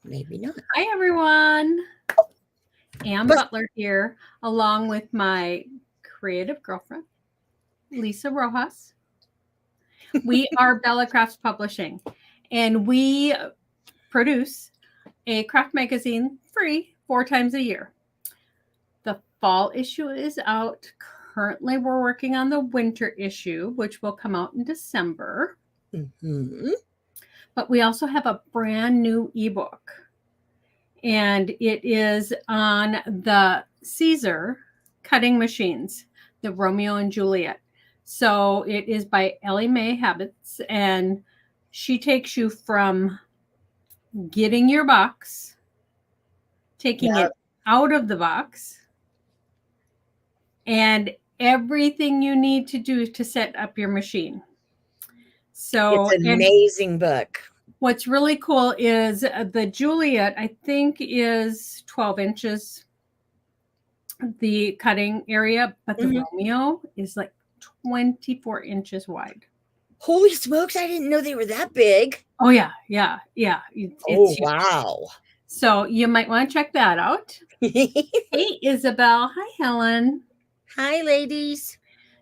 Maybe not. Hi, everyone. Ann Butler here, along with my creative girlfriend, Lisa Rojas. We are Bella Crafts Publishing, and we produce a craft magazine free 4 times a year. The fall issue is out. Currently, we're working on the winter issue, which will come out in December. Mm-hmm. But we also have a brand new ebook. And it is on the Caesar cutting machines, the Romeo and Juliet. So it is by Ellie Mae Habits, and she takes you from getting your box, taking it out of the box, and everything you need to do to set up your machine. So it's an amazing book. What's really cool is the Juliet, I think, is 12 inches, the cutting area, but the Romeo is like 24 inches wide. Holy smokes, I didn't know they were that big. Oh, yeah. It's wow. So you might want to check that out. Hey, Isabel. Hi, Helen. Hi, ladies.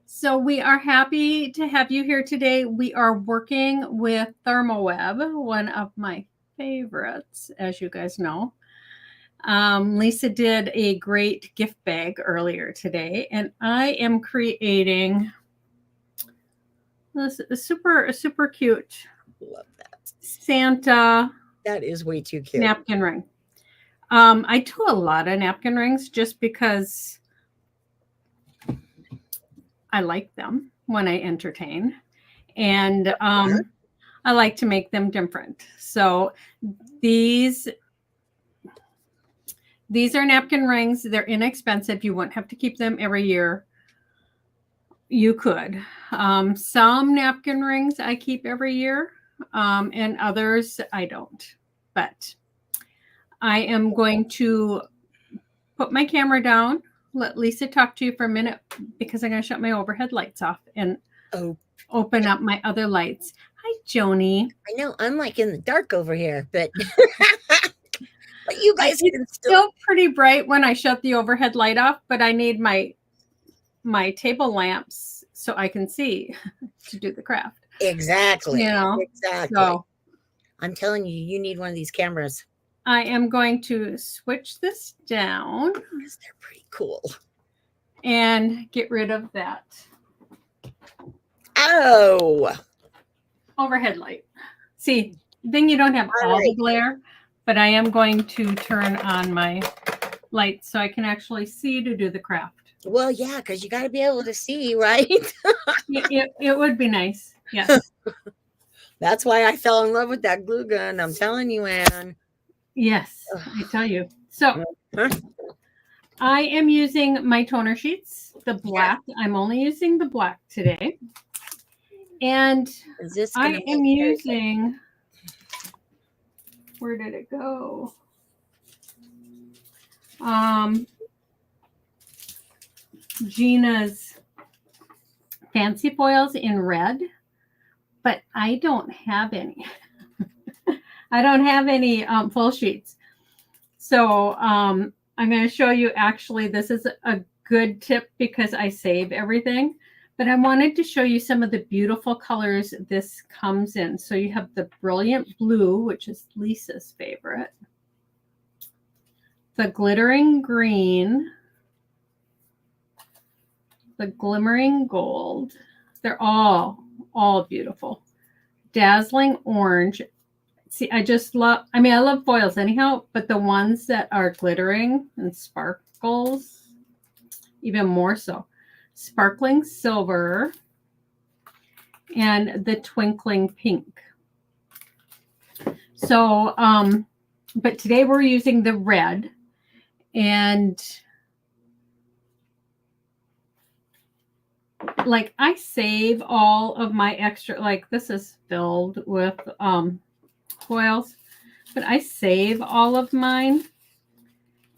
So we are happy to have you here today. We are working with ThermoWeb, one of my favorites, as you guys know. Lisa did a great gift bag earlier today, and I am creating this super cute. Love that. Santa. That is way too cute. Napkin ring. I do a lot of napkin rings just because I like them when I entertain, and I like to make them different. So these are napkin rings. They're inexpensive. You won't have to keep them every year. You could. Some napkin rings I keep every year, and others I don't. But I am going to put my camera down, let Lisa talk to you for a minute, because I'm going to shut my overhead lights off and open up my other lights. Hi, Joni. I know. I'm like in the dark over here, but... But you guys can still pretty bright when I shut the overhead light off, but I need my table lamps so I can see to do the craft. Exactly. You know? Exactly. So, I'm telling you, you need one of these cameras. I am going to switch this down. Because they're pretty cool. And get rid of that. Oh. Overhead light. See, then you don't have all the glare. But I am going to turn on my lights so I can actually see to do the craft. Well, yeah, because you got to be able to see, right? it would be nice. Yes. That's why I fell in love with that glue gun. I'm telling you, Ann. Yes, I tell you. So I am using my toner sheets, the black. I'm only using the black today. And I am using... Where did it go? Gina's fancy foils in red, but I don't have any. I don't have any full sheets. So I'm going to show you, actually, this is a good tip because I save everything. But I wanted to show you some of the beautiful colors this comes in. So you have the brilliant blue, which is Lisa's favorite. The glittering green. The glimmering gold. They're all beautiful. Dazzling orange. See, I love foils anyhow, but the ones that are glittering and sparkles, even more so. Sparkling silver and the twinkling pink. So, but today we're using the red, and like I save all of my extra, like this is filled with foils, but I save all of mine,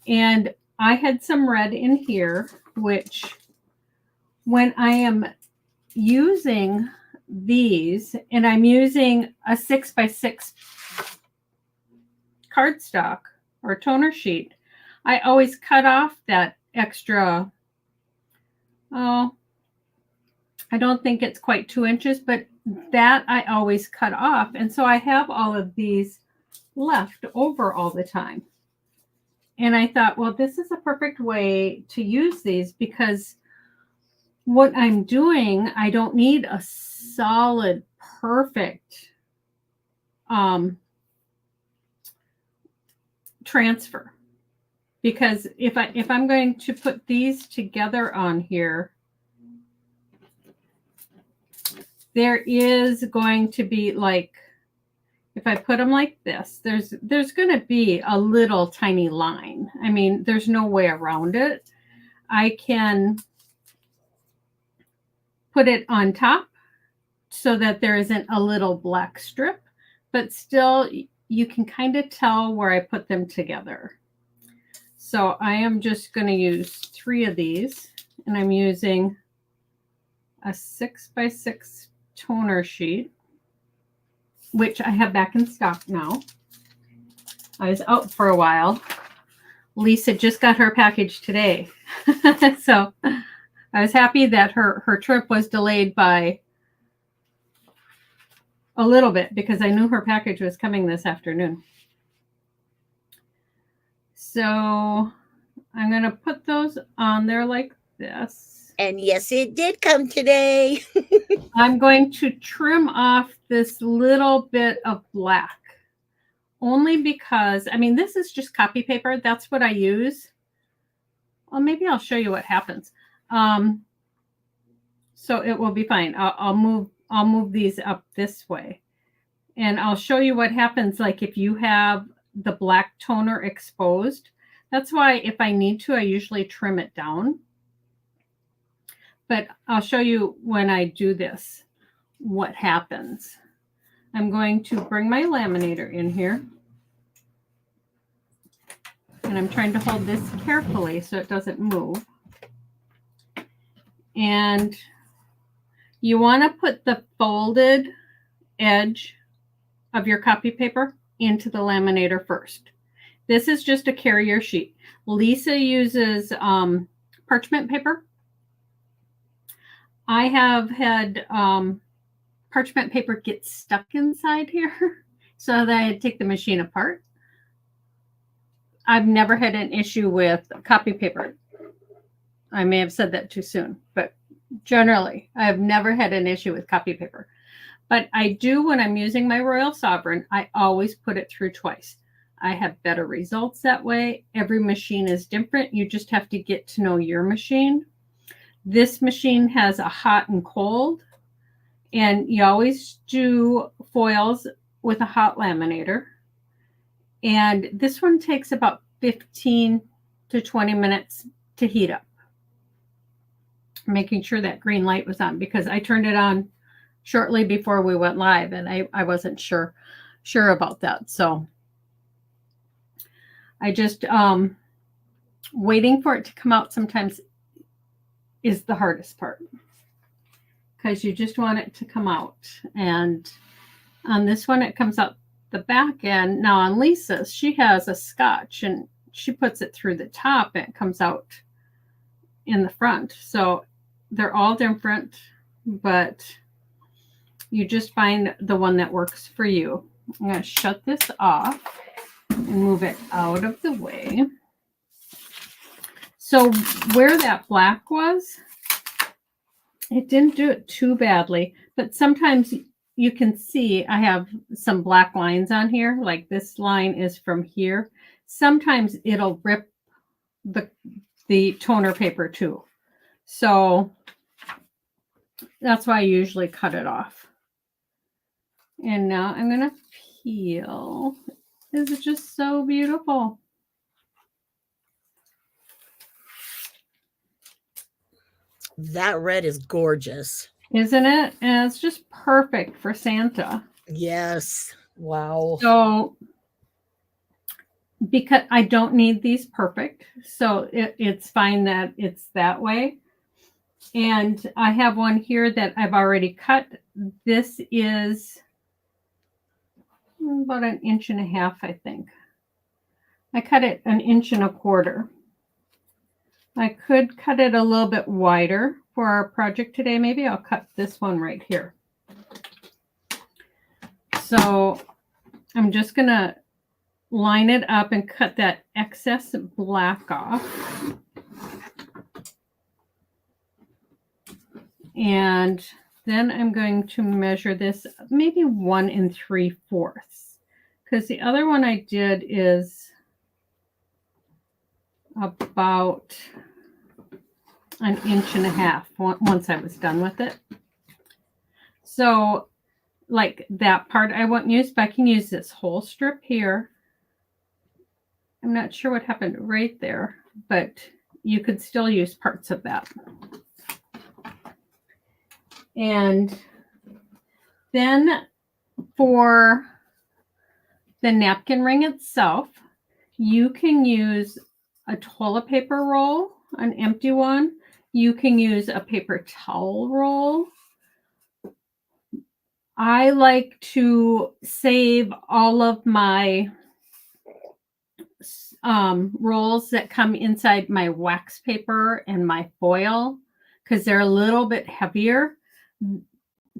and I had some red in here, which when I am using these, and I'm using a 6x6 cardstock or toner sheet, I always cut off that extra, oh, I don't think it's quite 2 inches, but that I always cut off. And so I have all of these left over all the time. And I thought, well, this is a perfect way to use these because what I'm doing, I don't need a solid, perfect transfer. Because if I'm going to put these together on here, there is going to be like, if I put them like this, there's going to be a little tiny line. I mean, there's no way around it. I can put it on top so that there isn't a little black strip, but still you can kind of tell where I put them together. So I am just going to use 3 of these, and I'm using a 6x6 toner sheet, which I have back in stock now. I was out for a while. Lisa just got her package today. So I was happy that her trip was delayed by a little bit because I knew her package was coming this afternoon. So I'm going to put those on there like this. And yes, it did come today. I'm going to trim off this little bit of black only because, I mean, this is just copy paper. That's what I use. Well, maybe I'll show you what happens. So it will be fine. I'll move these up this way, and I'll show you what happens. Like if you have the black toner exposed, that's why if I need to, I usually trim it down. But I'll show you when I do this, what happens. I'm going to bring my laminator in here. And I'm trying to hold this carefully so it doesn't move. And you want to put the folded edge of your copy paper into the laminator first. This is just a carrier sheet. Lisa uses parchment paper. I have had parchment paper get stuck inside here, so that I had to take the machine apart. I've never had an issue with copy paper. I may have said that too soon, but generally, I have never had an issue with copy paper. But I do when I'm using my Royal Sovereign, I always put it through twice. I have better results that way. Every machine is different. You just have to get to know your machine. This machine has a hot and cold, and you always do foils with a hot laminator. And this one takes about 15 to 20 minutes to heat up. Making sure that green light was on because I turned it on shortly before we went live, and I wasn't sure about that. So I just waiting for it to come out sometimes is the hardest part because you just want it to come out. And on this one, it comes out the back end. Now on Lisa's, she has a scotch and she puts it through the top and it comes out in the front. So they're all different, but you just find the one that works for you. I'm going to shut this off and move it out of the way. So where that black was, it didn't do it too badly, but sometimes you can see I have some black lines on here. Like this line is from here. Sometimes it'll rip the toner paper too. So that's why I usually cut it off. And now I'm going to peel. This is just so beautiful. That red is gorgeous. Isn't it? And it's just perfect for Santa. Yes. Wow. So, because I don't need these perfect, so it's fine that it's that way. And I have one here that I've already cut. This is about 1.5 inches, I think. I cut it 1.25 inches. I could cut it a little bit wider for our project today. Maybe I'll cut this one right here. So I'm just going to line it up and cut that excess black off. And then I'm going to measure this maybe 1 3/4, because the other one I did is about 1.5 inches once I was done with it. So like that part I won't use, but I can use this whole strip here. I'm not sure what happened right there, but you could still use parts of that. And then for the napkin ring itself, you can use a toilet paper roll, an empty one. You can use a paper towel roll. I like to save all of my rolls that come inside my wax paper and my foil because they're a little bit heavier.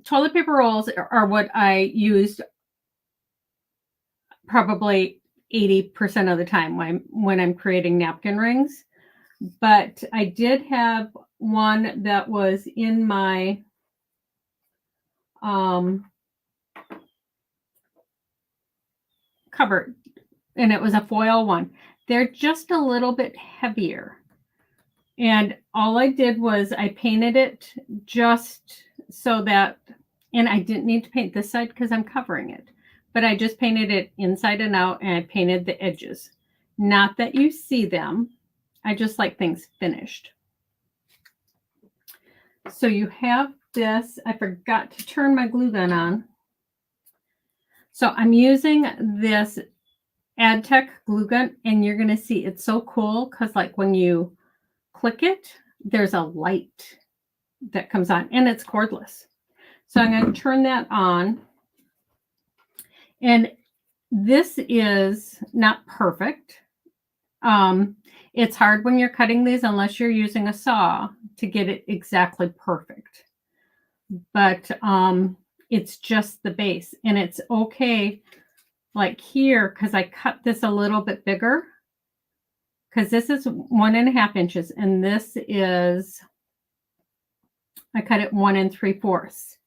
Toilet paper rolls are what I used probably 80% of the time when I'm creating napkin rings. But I did have one that was in my cupboard, and it was a foil one. They're just a little bit heavier. And all I did was I painted it just so that, and I didn't need to paint this side because I'm covering it, but I just painted it inside and out, and I painted the edges. Not that you see them. I just like things finished. So you have this. I forgot to turn my glue gun on. So I'm using this AdTech glue gun, and you're going to see it's so cool because like when you click it, there's a light that comes on, and it's cordless. So I'm going to turn that on. And this is not perfect. It's hard when you're cutting these unless you're using a saw to get it exactly perfect. But it's just the base, and it's okay like here because I cut this a little bit bigger because this is 1.5 inches and this is, I cut it 1 3/4.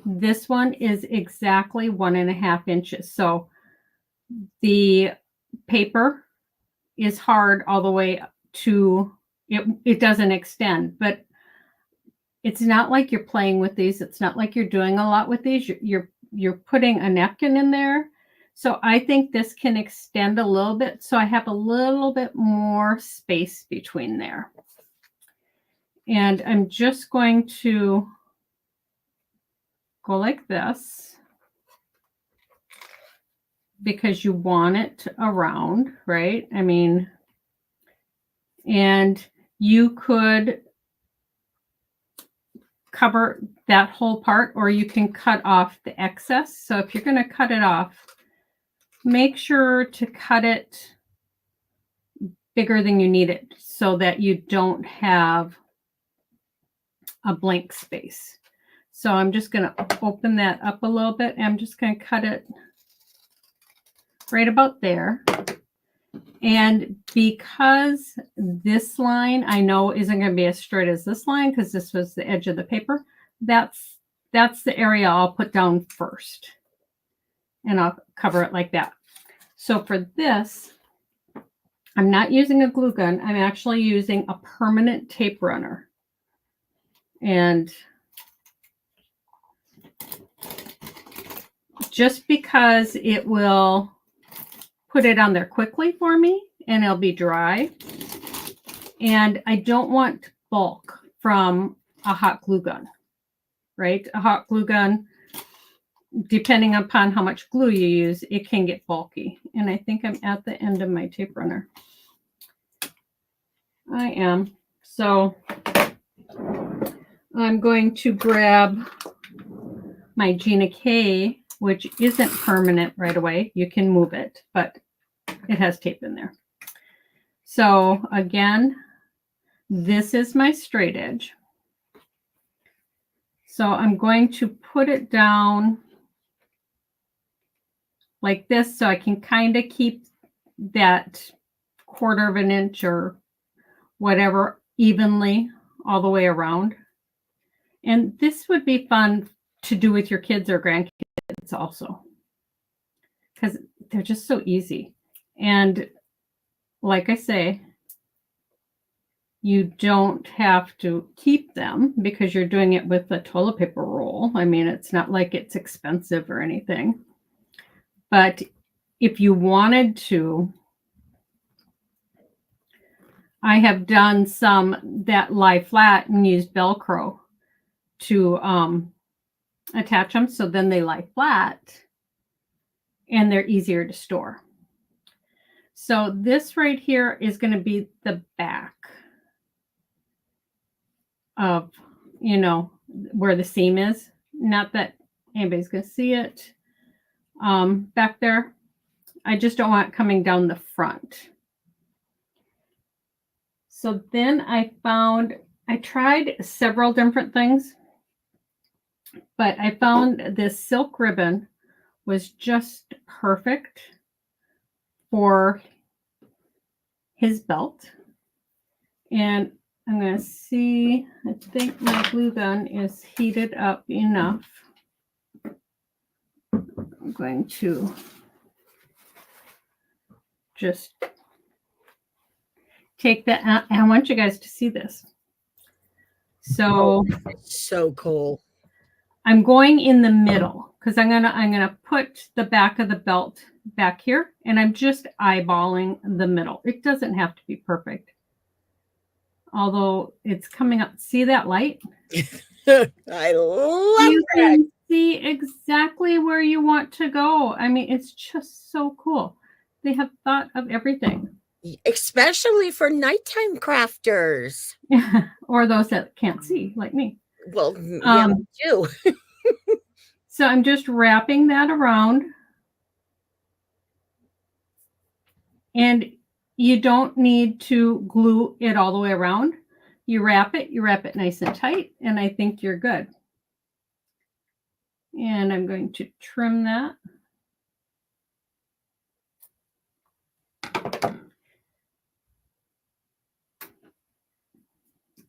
This one is exactly 1.5 inches. So the paper is hard all the way to it doesn't extend, but it's not like you're playing with these. It's not like you're doing a lot with these. You're putting a napkin in there. So I think this can extend a little bit. So I have a little bit more space between there. And I'm just going to go like this because you want it around, right? I mean, and you could cover that whole part, or you can cut off the excess. So if you're going to cut it off, make sure to cut it bigger than you need it so that you don't have a blank space. So I'm just going to open that up a little bit. And I'm just going to cut it right about there. And because this line I know isn't going to be as straight as this line because this was the edge of the paper, that's the area I'll put down first. And I'll cover it like that. So for this, I'm not using a glue gun. I'm actually using a permanent tape runner. And just because it will put it on there quickly for me and it'll be dry. And I don't want bulk from a hot glue gun, right? A hot glue gun, depending upon how much glue you use, it can get bulky. And I think I'm at the end of my tape runner. I am. So I'm going to grab my Gina K, which isn't permanent right away. You can move it, but it has tape in there. So again, this is my straight edge. So I'm going to put it down like this so I can kind of keep that 1/4 of an inch or whatever evenly all the way around. And this would be fun to do with your kids or grandkids also, because they're just so easy. And like I say, you don't have to keep them because you're doing it with a toilet paper roll. I mean, it's not like it's expensive or anything. But if you wanted to, I have done some that lie flat and use Velcro to attach them, so then they lie flat and they're easier to store. So this right here is going to be the back of, you know, where the seam is. Not that anybody's going to see it back there. I just don't want it coming down the front. So then I tried several different things, but I found this silk ribbon was just perfect for his belt. And I'm going to see, I think my glue gun is heated up enough. I'm going to just take that. I want you guys to see this. So so cool. I'm going in the middle because I'm gonna put the back of the belt back here, and I'm just eyeballing the middle. It doesn't have to be perfect, although it's coming up. See that light? I love you that. Can see exactly where you want to go. I mean, it's just so cool. They have thought of everything. Especially for nighttime crafters. Or those that can't see, like me. Well, yeah, me too. So I'm just wrapping that around. And you don't need to glue it all the way around. You wrap it nice and tight, and I think you're good. And I'm going to trim that.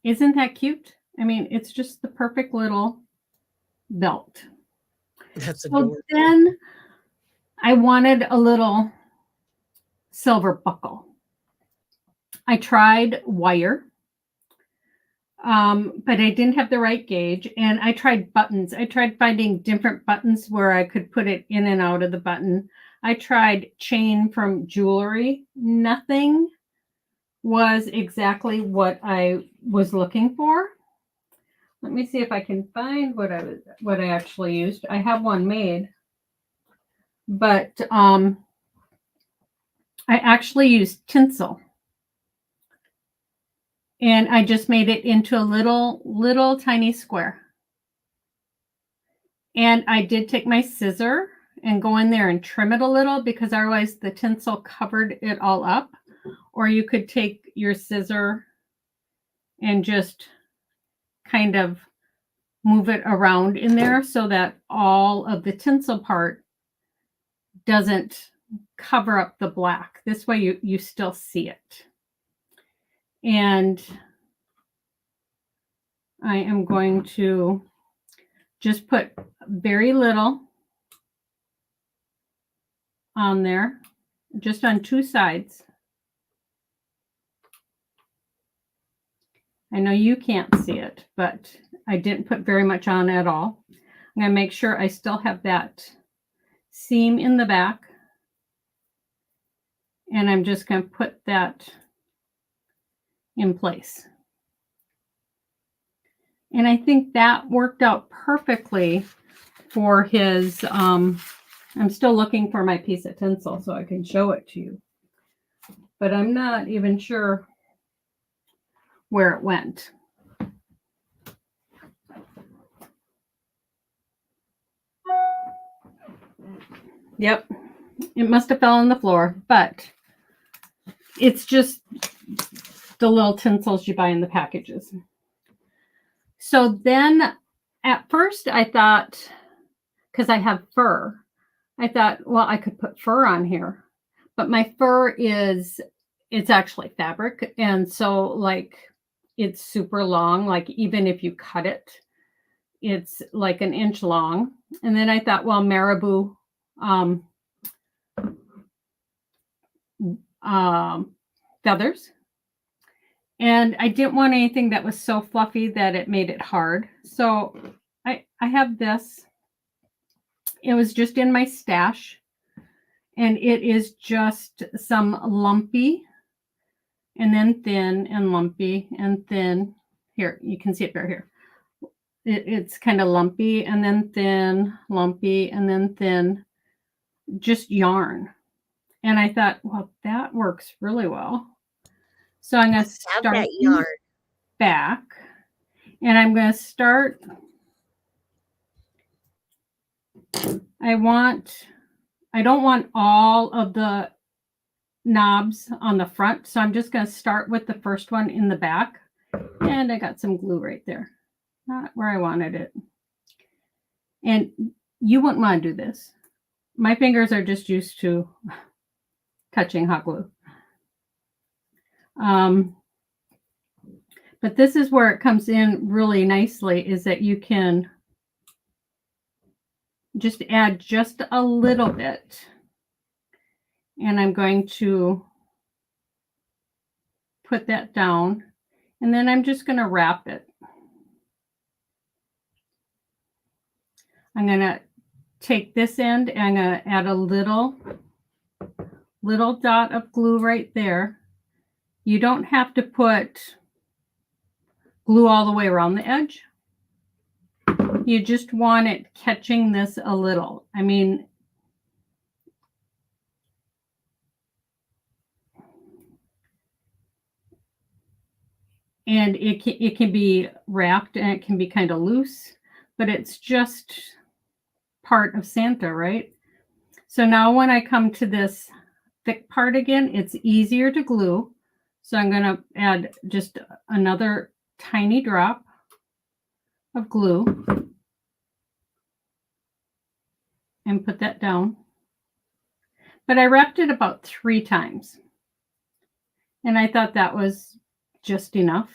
Isn't that cute? I mean, it's just the perfect little belt. That's adorable. So then I wanted a little silver buckle. I tried wire, but I didn't have the right gauge. And I tried buttons. I tried finding different buttons where I could put it in and out of the button. I tried chain from jewelry. Nothing was exactly what I was looking for. Let me see if I can find what I actually used. I have one made, but I actually used tinsel, and I just made it into a little tiny square. And I did take my scissor and go in there and trim it a little because otherwise the tinsel covered it all up. Or you could take your scissor and just kind of move it around in there so that all of the tinsel part doesn't cover up the black. This way you still see it. And I am going to just put very little on there, just on two sides. I know you can't see it, but I didn't put very much on at all. I'm going to make sure I still have that seam in the back. And I'm just going to put that in place. And I think that worked out perfectly for his, I'm still looking for my piece of tinsel so I can show it to you. But I'm not even sure where it went. Yep, it must have fell on the floor, but it's just the little tinsels you buy in the packages. So then at first I thought, because I have fur, I thought, well, I could put fur on here. But my fur it's actually fabric. And so like it's super long. Like even if you cut it, it's like an inch long. And then I thought, well, marabou feathers. And I didn't want anything that was so fluffy that it made it hard. So I have this. It was just in my stash. And it is just some lumpy and then thin and lumpy and thin. Here, you can see it right here. It's kind of lumpy and then thin, lumpy and then thin, just yarn. And I thought, well, that works really well. So I'm going to start that yarn back, and I'm going to start. I don't want all of the knobs on the front, so I'm just going to start with the first one in the back. And I got some glue right there, not where I wanted it. And you wouldn't want to do this. My fingers are just used to touching hot glue. But this is where it comes in really nicely, is that you can just add just a little bit. And I'm going to put that down. And then I'm just going to wrap it. I'm going to take this end and I'm going to add a little dot of glue right there. You don't have to put glue all the way around the edge. You just want it catching this a little. I mean, and it can be wrapped and it can be kind of loose, but it's just part of Santa, right? So now when I come to this thick part again, it's easier to glue. So I'm going to add just another tiny drop of glue and put that down. But I wrapped it about 3 times. And I thought that was just enough.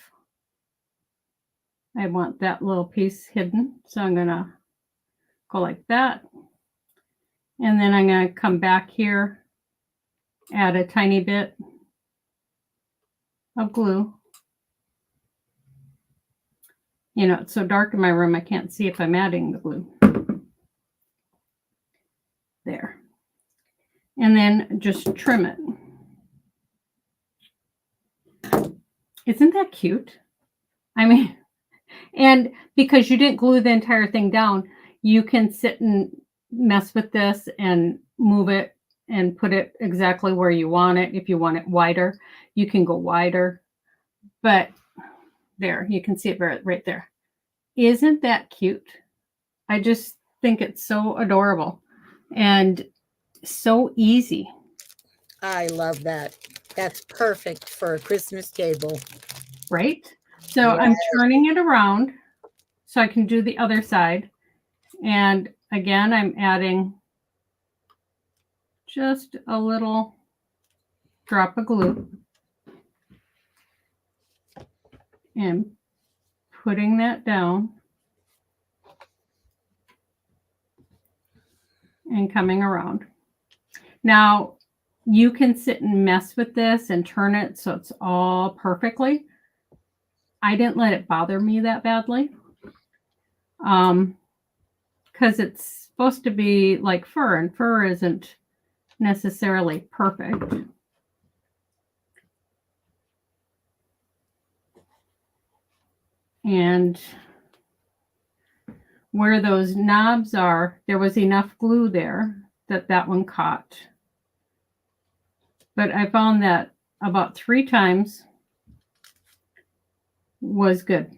I want that little piece hidden. So I'm going to go like that. And then I'm going to come back here, add a tiny bit of glue. You know, it's so dark in my room, I can't see if I'm adding the glue. There. And then just trim it. Isn't that cute? I mean, and because you didn't glue the entire thing down, you can sit and mess with this and move it and put it exactly where you want it. If you want it wider, you can go wider. But there, you can see it right there. Isn't that cute? I just think it's so adorable and so easy. I love that. That's perfect for a Christmas table. Right? So yes. I'm turning it around so I can do the other side. And again, I'm adding just a little drop of glue and putting that down and coming around. Now, you can sit and mess with this and turn it so it's all perfectly. I didn't let it bother me that badly because it's supposed to be like fur, and fur isn't necessarily perfect. And where those knobs are, there was enough glue there that one caught. But I found that about 3 times was good.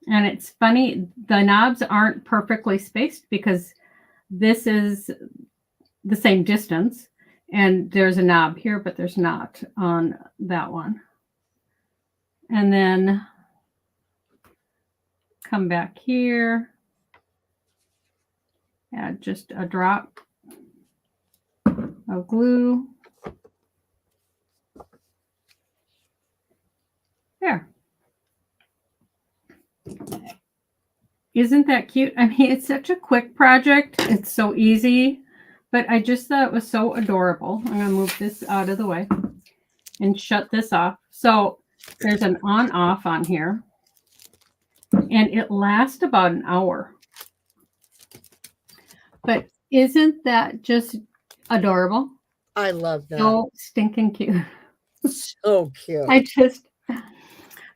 And it's funny, the knobs aren't perfectly spaced because this is the same distance. And there's a knob here, but there's not on that one. And then come back here, add just a drop of glue. There. Isn't that cute? I mean, it's such a quick project. It's so easy, but I just thought it was so adorable. I'm going to move this out of the way and shut this off. So there's an on-off on here, and it lasts about an hour. But isn't that just adorable? I love that. So stinking cute. So cute.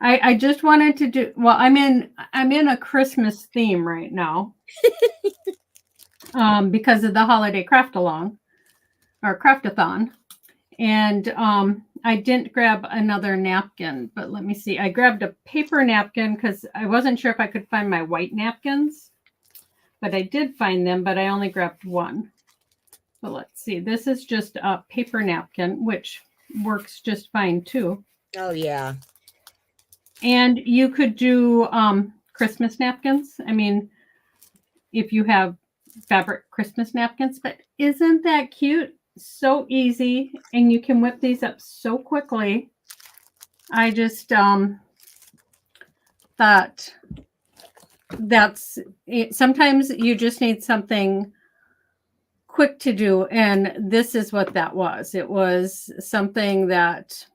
I just wanted to do, well, I'm in a Christmas theme right now. Because of the holiday craft along or craftathon. And I didn't grab another napkin, but let me see. I grabbed a paper napkin because I wasn't sure if I could find my white napkins, but I did find them, but I only grabbed one. So let's see. This is just a paper napkin, which works just fine too. Oh, yeah. And you could do Christmas napkins. I mean, if you have fabric Christmas napkins, but isn't that cute? So easy, and you can whip these up so quickly. I just thought that's it. Sometimes you just need something quick to do, and this is what that was. It was something that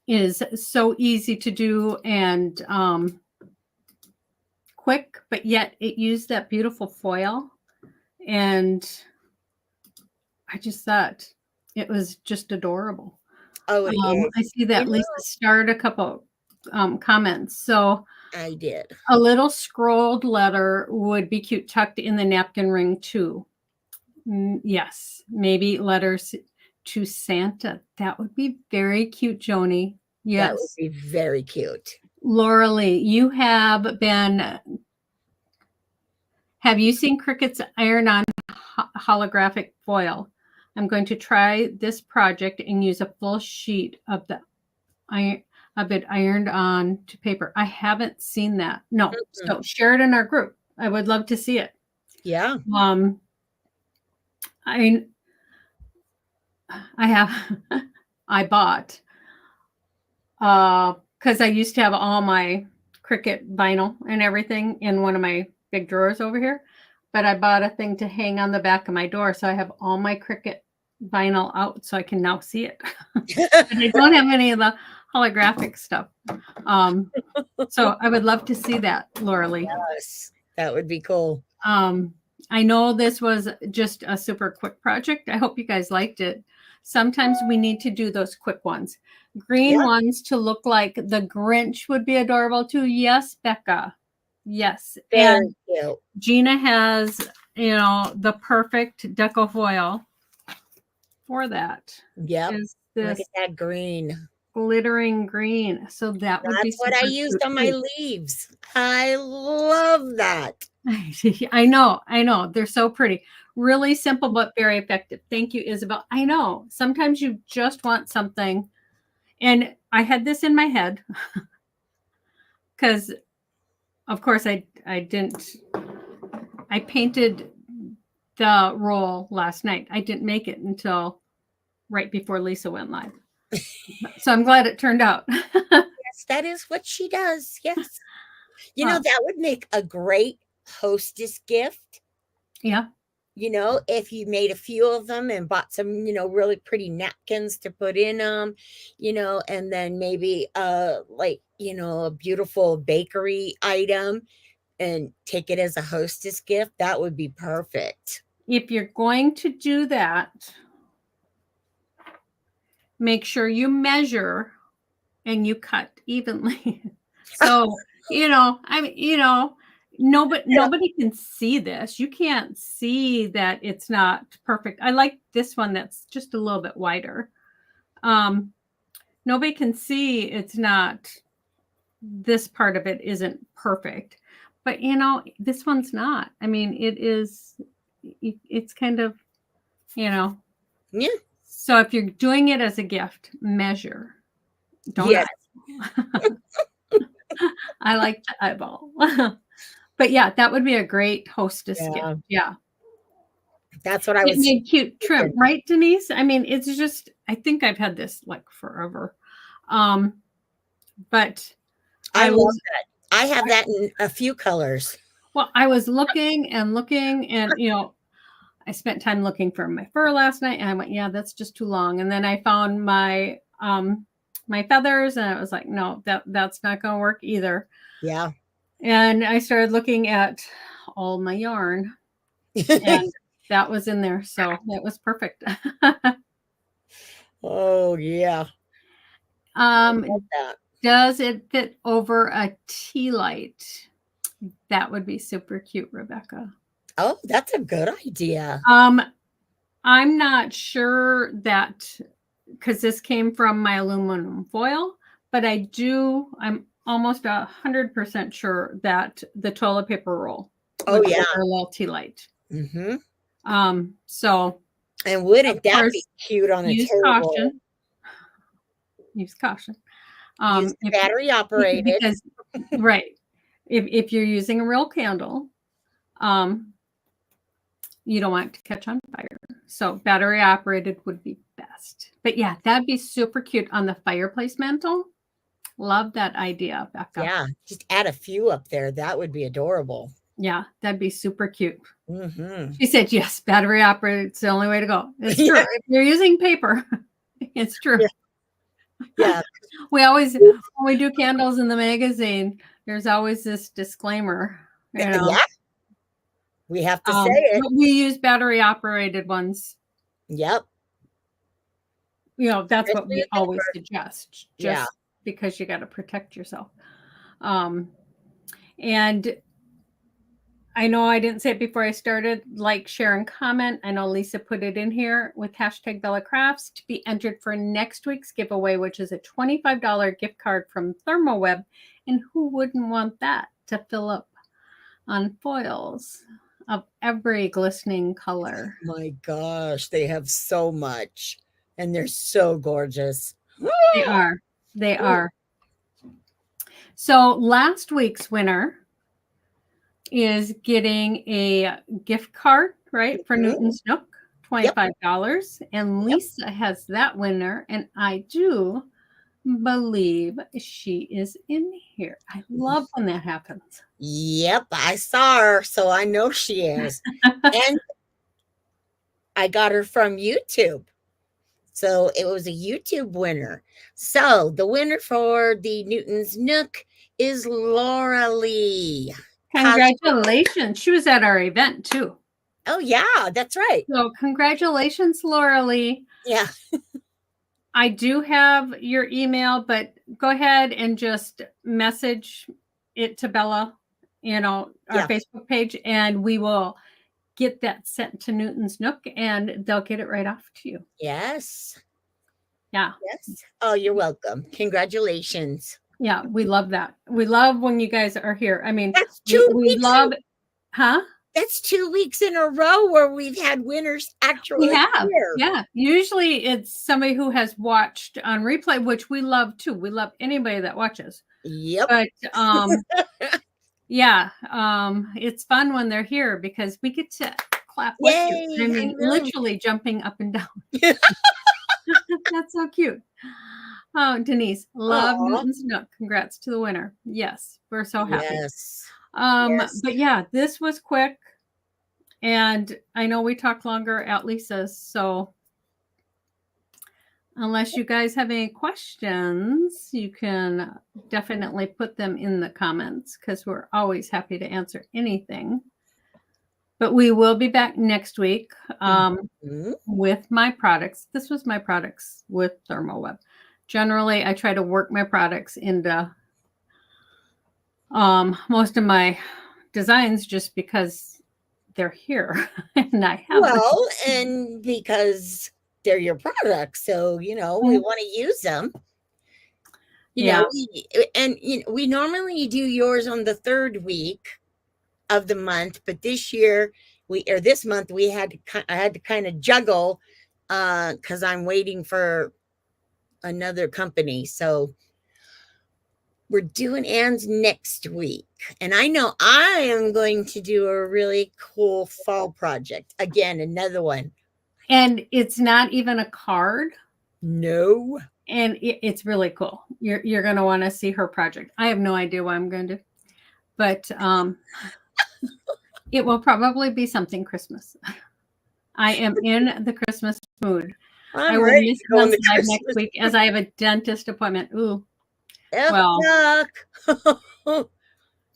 is so easy to do and quick, but yet it used that beautiful foil, and I just thought it was just adorable. Oh, it is. I see that Lisa starred a couple comments. So I did. A little scrolled letter would be cute, tucked in the napkin ring too. Yes, maybe letters to Santa. That would be very cute, Joni. Yes. That would be very cute. Laura Lee, you have you seen Cricut's iron-on holographic foil? I'm going to try this project and use a full sheet of it ironed on to paper. I haven't seen that. No. Mm-hmm. So share it in our group. I would love to see it. Yeah. I bought because I used to have all my Cricut vinyl and everything in one of my big drawers over here, but I bought a thing to hang on the back of my door, so I have all my Cricut vinyl out, so I can now see it. But I don't have any of the holographic stuff. So I would love to see that, Laura Lee. Yes, that would be cool. I know this was just a super quick project. I hope you guys liked it. Sometimes we need to do those quick ones. Green ones to look like the Grinch would be adorable too. Yes, Becca. Yes. Very cute. Gina has, the perfect deco foil for that. Yep. Look at that green. Glittering green. So that's what I used on my leaves. I love that. I know. They're so pretty. Really simple, but very effective. Thank you, Isabel. I know. Sometimes you just want something. And I had this in my head because, of course, I painted the roll last night. I didn't make it until right before Lisa went live. So I'm glad it turned out. Yes, that is what she does. Yes. That would make a great hostess gift. Yeah. If you made a few of them and bought some, really pretty napkins to put in them, and then maybe a beautiful bakery item and take it as a hostess gift, that would be perfect. If you're going to do that, make sure you measure and you cut evenly. So, nobody can see this. You can't see that it's not perfect. I like this one that's just a little bit wider. Nobody can see it's not, this part of it isn't perfect. But, this one's not. I mean, it's kind of, Yeah. So if you're doing it as a gift, measure. Don't Yes. eyeball. I like to eyeball. But yeah, that would be a great hostess gift. Yeah. Yeah. That's what I It was made cute trim, thinking. right, Denise? I mean, it's just I think I've had this like forever. Um, but I I love was that. I have that in a few colors. well, I was looking and looking and I spent time looking for my fur last night and I went, yeah, that's just too long. And then I found my feathers and I was like, no, that's not gonna work either. Yeah. And I started looking at all my yarn and that was in there. So it was perfect. Oh, yeah. I love that. Does it fit over a tea light? That would be super cute, Rebecca. Oh, that's a good idea. Um, I'm not sure that because this came from my aluminum foil, but I'm almost 100% sure that the toilet paper roll Oh, would go yeah. over a little tea light. Mhm. So And of wouldn't that be course, cute on a use table? caution. Use caution. Use the If battery operated. because right, if you're using a real candle, um, you don't want it to catch on fire. So battery operated would be best. But yeah, that'd be super cute on the fireplace mantle. Love that idea, Becca. Yeah, just add a few up there. That would be adorable. Yeah, that'd be super cute. Mhm. She said, yes, battery operated. It's the only way to go. It's true. Yeah, If you're using paper, it's true. yeah, yeah. We always, when we do candles in the magazine, there's always this disclaimer, Yeah, we have to say it. But we use battery operated ones. Yep, That's what especially we with always paper. suggest, Yeah. just because you got to protect yourself. Um, and I know I didn't say it before I started. Like, share, and comment. I know Lisa put it in here with hashtag Bella Crafts to be entered for next week's giveaway, which is a $25 gift card from ThermoWeb. And who wouldn't want that to fill up on foils of every glistening color? My gosh, they have so much, and they're so gorgeous. They are. They are. So last week's winner is getting a gift card, right, for Mhm. Newton's Nook, Yep, $25. And yep, Lisa has that winner. And I do believe she is in here. I love when that happens. yep. I saw her, so I know she is. And I got her from YouTube. So it was a YouTube winner. So the winner for the Newton's Nook is Laura Lee. Congratulations. She was at our event too. Oh, yeah, that's right. So congratulations, Laura Lee. Yeah. I do have your email, but go ahead and just message it to Bella, our Yeah. Facebook page, and we will get that sent to Newton's Nook and they'll get it right off to you. Yes. Yeah. Yes. Oh, you're welcome. Congratulations. Yeah. We love that. We love when you guys are here. I mean, That's we, 2 we weeks love, huh? that's 2 weeks in a row where we've had winners We actually have. here. Yeah. Usually it's somebody who has watched on replay, which we love too. We love anybody that watches. Yep. But yeah, it's fun when they're here because we get to clap with you. Yay, I I mean, know. literally jumping up and down. That's so cute. Oh, Denise, love Aw. Newton's Nook. Congrats to the winner. Yes, we're so happy. Yes. Yes. But yeah, this was quick. And I know we talked longer at Lisa's. So unless you guys have any questions, you can definitely put them in the comments because we're always happy to answer anything. But we will be back next week Mhm. with my products. This was my products with ThermoWeb. Generally, I try to work my products into most of my designs just because they're here and I have them. Well, and because they're your products, so, we wanna use them. Yeah. We normally do yours on the 3rd week of the month, but this month, I had to kinda juggle because I'm waiting for another company. So we're doing Anne's next week. And I know I am going to do a really cool fall project. Again, another one. And it's not even a card. No. And it's really cool. You're going to want to see her project. I have no idea what I'm going to do, but it will probably be something Christmas. I am in the Christmas mood. I I'm will ready miss to go in Men's the Live next Christmas. week as I have a dentist appointment. Ooh, F well, yuck.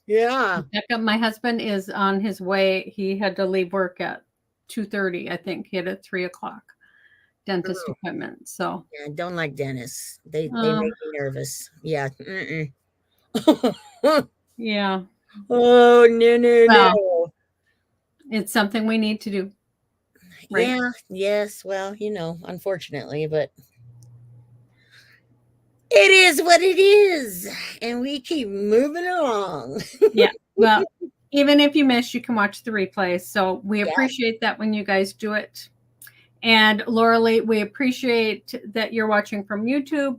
Yeah. my husband is on his way. He had to leave work at 2:30. I think he had a 3:00 dentist Oh, appointment. So, yeah, I don't like dentists. They um, make me nervous. Yeah. Mm-mm. yeah. Oh, no, no, Well, no. it's something we need to do, right? Yeah, yes. Well, unfortunately, but it is what it is. And we keep moving along. Yeah. Well, even if you miss, you can watch the replays. So we Yeah. appreciate that when you guys do it. And Laura Lee, we appreciate that you're watching from YouTube.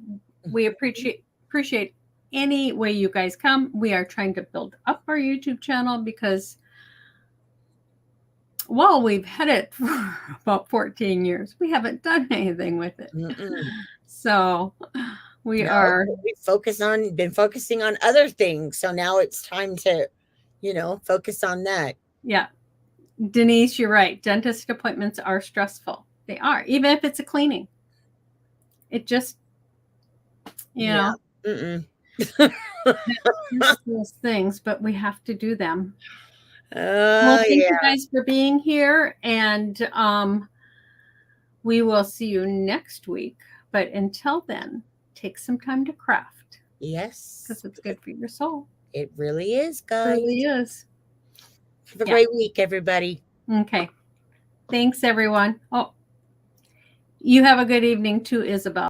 We appreciate any way you guys come. We are trying to build up our YouTube channel because, well, we've had it for about 14 years. We haven't done anything with it. Mm-mm. So we No, are, we've been focusing on other things. So now it's time to, focus on that. yeah. Denise, you're right. Dentist appointments are stressful. They are, even if it's a cleaning. It just, you Yeah. know, Mm-mm. just those things, but we have to do them. Well, Oh, thank you yeah. guys for being here, and we will see you next week. But until then, take some time to craft Yes. because it's good for your soul. It really is, Truly guys. is. Have a Yeah. great week, everybody. Okay. Thanks, everyone. Oh, you have a good evening too, Isabel.